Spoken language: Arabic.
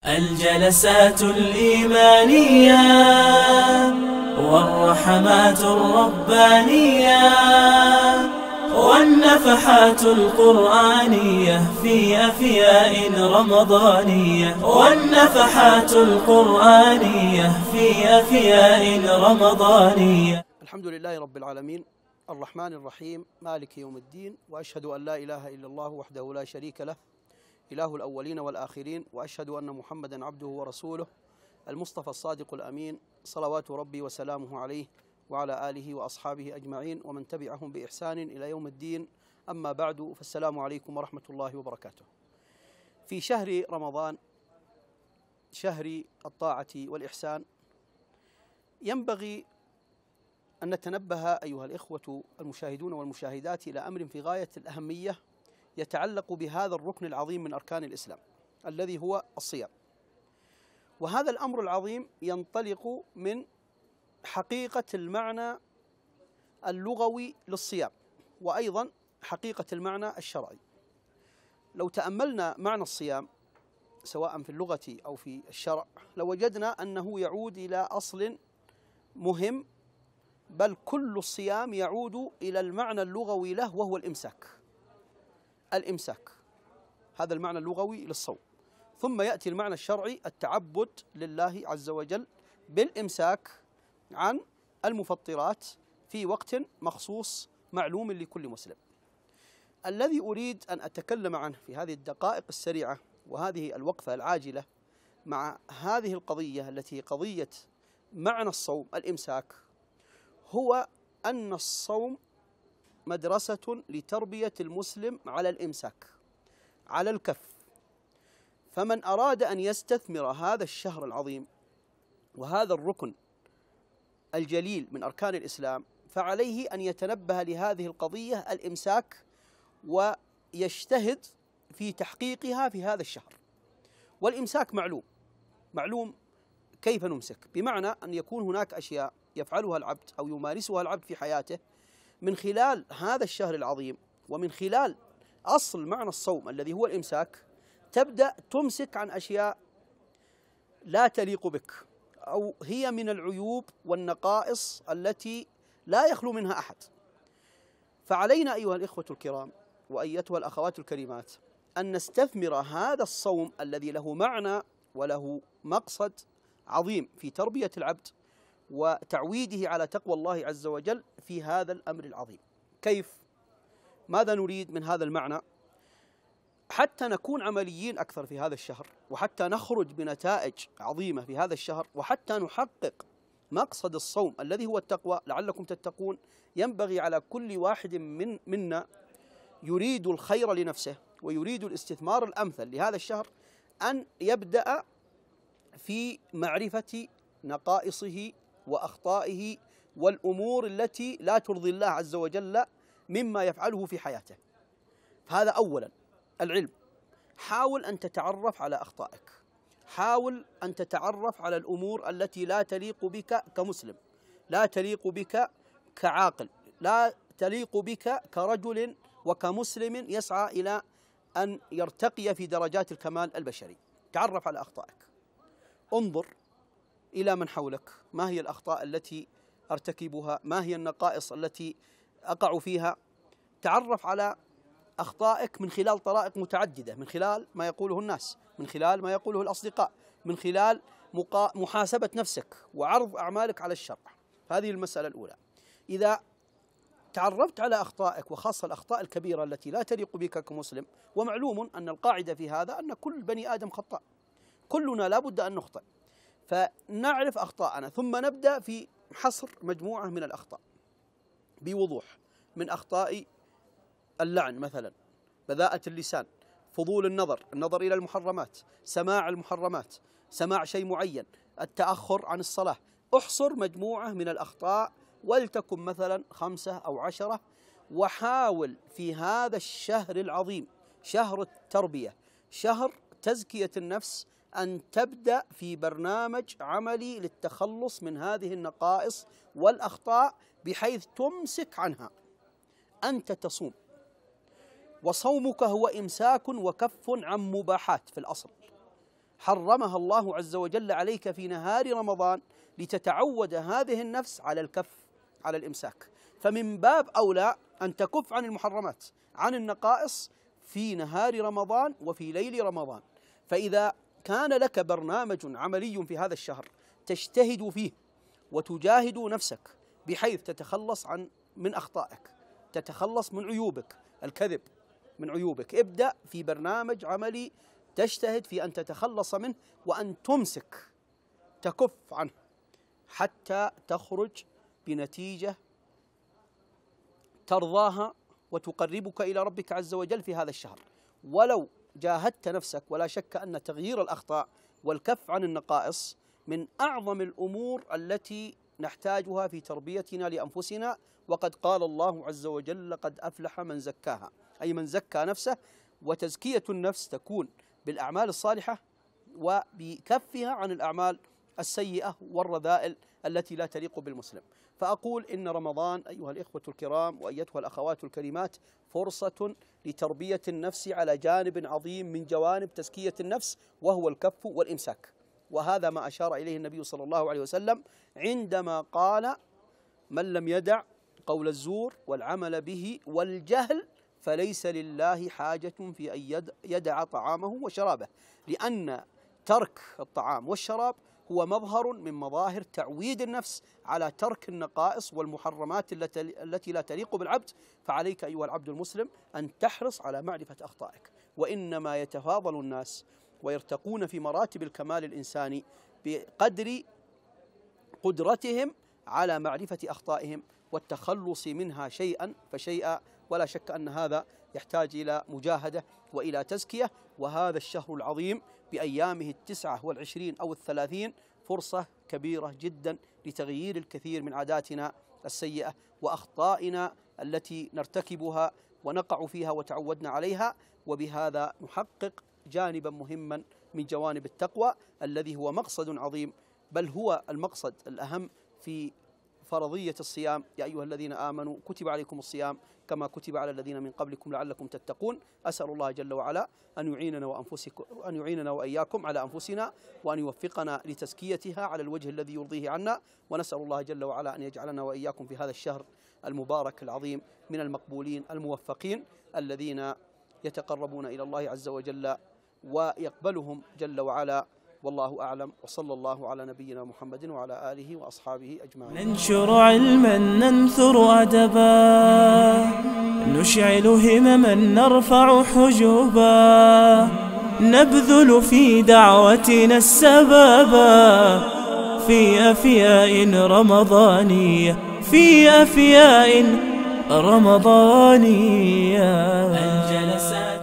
الجلسات الإيمانية والرحمات الربانية والنفحات القرآنية في أفياء رمضانية والنفحات القرآنية في أفياء رمضانية. الحمد لله رب العالمين الرحمن الرحيم مالك يوم الدين، وأشهد أن لا إله إلا الله وحده لا شريك له إله الأولين والآخرين، وأشهد أن محمدا عبده ورسوله المصطفى الصادق الأمين، صلوات ربي وسلامه عليه وعلى آله وأصحابه أجمعين ومن تبعهم بإحسان إلى يوم الدين. أما بعد، فالسلام عليكم ورحمة الله وبركاته. في شهر رمضان، شهر الطاعة والإحسان، ينبغي أن نتنبه أيها الإخوة المشاهدون والمشاهدات إلى أمر في غاية الأهمية يتعلق بهذا الركن العظيم من أركان الإسلام الذي هو الصيام. وهذا الأمر العظيم ينطلق من حقيقة المعنى اللغوي للصيام، وأيضا حقيقة المعنى الشرعي. لو تأملنا معنى الصيام سواء في اللغة أو في الشرع، لوجدنا أنه يعود إلى أصل مهم، بل كل الصيام يعود إلى المعنى اللغوي له، وهو الإمساك. الإمساك هذا المعنى اللغوي للصوم، ثم يأتي المعنى الشرعي التعبد لله عز وجل بالإمساك عن المفطرات في وقت مخصوص معلوم لكل مسلم. الذي أريد أن أتكلم عنه في هذه الدقائق السريعة وهذه الوقفة العاجلة مع هذه القضية التي قضية معنى الصوم الإمساك، هو أن الصوم مدرسة لتربية المسلم على الإمساك، على الكف. فمن أراد أن يستثمر هذا الشهر العظيم وهذا الركن الجليل من أركان الإسلام، فعليه أن يتنبه لهذه القضية الإمساك ويجتهد في تحقيقها في هذا الشهر. والإمساك معلوم كيف نمسك، بمعنى أن يكون هناك أشياء يفعلها العبد أو يمارسها العبد في حياته من خلال هذا الشهر العظيم، ومن خلال أصل معنى الصوم الذي هو الإمساك تبدأ تمسك عن أشياء لا تليق بك، أو هي من العيوب والنقائص التي لا يخلو منها أحد. فعلينا أيها الإخوة الكرام وأيتها الأخوات الكريمات أن نستثمر هذا الصوم الذي له معنى وله مقصد عظيم في تربية العبد وتعويده على تقوى الله عز وجل في هذا الأمر العظيم. كيف؟ ماذا نريد من هذا المعنى حتى نكون عمليين أكثر في هذا الشهر، وحتى نخرج بنتائج عظيمة في هذا الشهر، وحتى نحقق مقصد الصوم الذي هو التقوى لعلكم تتقون. ينبغي على كل واحد منا يريد الخير لنفسه ويريد الاستثمار الأمثل لهذا الشهر أن يبدأ في معرفة نقائصه وأخطائه والأمور التي لا ترضي الله عز وجل مما يفعله في حياته. هذا أولا العلم. حاول أن تتعرف على أخطائك، حاول أن تتعرف على الأمور التي لا تليق بك كمسلم، لا تليق بك كعاقل، لا تليق بك كرجل وكمسلم يسعى إلى أن يرتقي في درجات الكمال البشري. تعرف على أخطائك، انظر إلى من حولك، ما هي الأخطاء التي أرتكبها، ما هي النقائص التي أقع فيها. تعرف على أخطائك من خلال طرائق متعددة، من خلال ما يقوله الناس، من خلال ما يقوله الأصدقاء، من خلال محاسبة نفسك وعرض أعمالك على الشرع. هذه المسألة الأولى. إذا تعرفت على أخطائك، وخاصة الأخطاء الكبيرة التي لا تليق بك كمسلم، ومعلوم أن القاعدة في هذا أن كل بني آدم خطاء، كلنا لا بد أن نخطئ، فنعرف أخطاءنا ثم نبدأ في حصر مجموعة من الأخطاء بوضوح. من أخطاء اللعن مثلا، بذاءة اللسان، فضول النظر إلى المحرمات، سماع المحرمات، سماع شيء معين، التأخر عن الصلاة. احصر مجموعة من الأخطاء ولتكن مثلا 5 أو 10، وحاول في هذا الشهر العظيم، شهر التربية، شهر تزكية النفس، أن تبدأ في برنامج عملي للتخلص من هذه النقائص والأخطاء بحيث تمسك عنها. أنت تصوم، وصومك هو إمساك وكف عن مباحات في الأصل. حرمها الله عز وجل عليك في نهار رمضان لتتعود هذه النفس على الكف، على الإمساك. فمن باب أولى أن تكف عن المحرمات، عن النقائص في نهار رمضان وفي ليل رمضان. فإذا كان لك برنامج عملي في هذا الشهر تجتهد فيه وتجاهد نفسك بحيث تتخلص من أخطائك، تتخلص من عيوبك، الكذب من عيوبك، ابدأ في برنامج عملي تجتهد في أن تتخلص منه وأن تمسك، تكف عنه حتى تخرج بنتيجة ترضاها وتقربك إلى ربك عز وجل في هذا الشهر. ولو جاهدت نفسك، ولا شك أن تغيير الأخطاء والكف عن النقائص من أعظم الأمور التي نحتاجها في تربيتنا لأنفسنا. وقد قال الله عز وجل: قد أفلح من زكاها، أي من زكى نفسه. وتزكية النفس تكون بالأعمال الصالحة وبكفها عن الأعمال السيئة والرذائل التي لا تليق بالمسلم. فأقول إن رمضان أيها الإخوة الكرام وأيتها الأخوات الكريمات فرصة لتربية النفس على جانب عظيم من جوانب تزكية النفس، وهو الكف والإمساك. وهذا ما أشار إليه النبي صلى الله عليه وسلم عندما قال: من لم يدع قول الزور والعمل به والجهل فليس لله حاجة في أن يدع طعامه وشرابه. لأن ترك الطعام والشراب هو مظهر من مظاهر تعويد النفس على ترك النقائص والمحرمات التي لا تليق بالعبد. فعليك أيها العبد المسلم أن تحرص على معرفة أخطائك. وإنما يتفاضل الناس ويرتقون في مراتب الكمال الإنساني بقدر قدرتهم على معرفة أخطائهم والتخلص منها شيئا فشيئا. ولا شك أن هذا يحتاج إلى مجاهدة وإلى تزكية. وهذا الشهر العظيم بأيامه 29 أو 30 فرصة كبيرة جدا لتغيير الكثير من عاداتنا السيئة وأخطائنا التي نرتكبها ونقع فيها وتعودنا عليها. وبهذا نحقق جانبا مهما من جوانب التقوى الذي هو مقصد عظيم، بل هو المقصد الأهم في فرضية الصيام. يا أيها الذين آمنوا كتب عليكم الصيام كما كتب على الذين من قبلكم لعلكم تتقون. أسأل الله جل وعلا أن يعيننا وإياكم على أنفسنا، وأن يوفقنا لتزكيتها على الوجه الذي يرضيه عنا. ونسأل الله جل وعلا أن يجعلنا وإياكم في هذا الشهر المبارك العظيم من المقبولين الموفقين الذين يتقربون إلى الله عز وجل ويقبلهم جل وعلا. والله أعلم، وصلى الله على نبينا محمد وعلى آله وأصحابه أجمعين. ننشر علما، ننثر أدبا، نشعل همما، نرفع حجبا، نبذل في دعوتنا السبابا في أفياء رمضانية، في أفياء رمضانية. الجلسات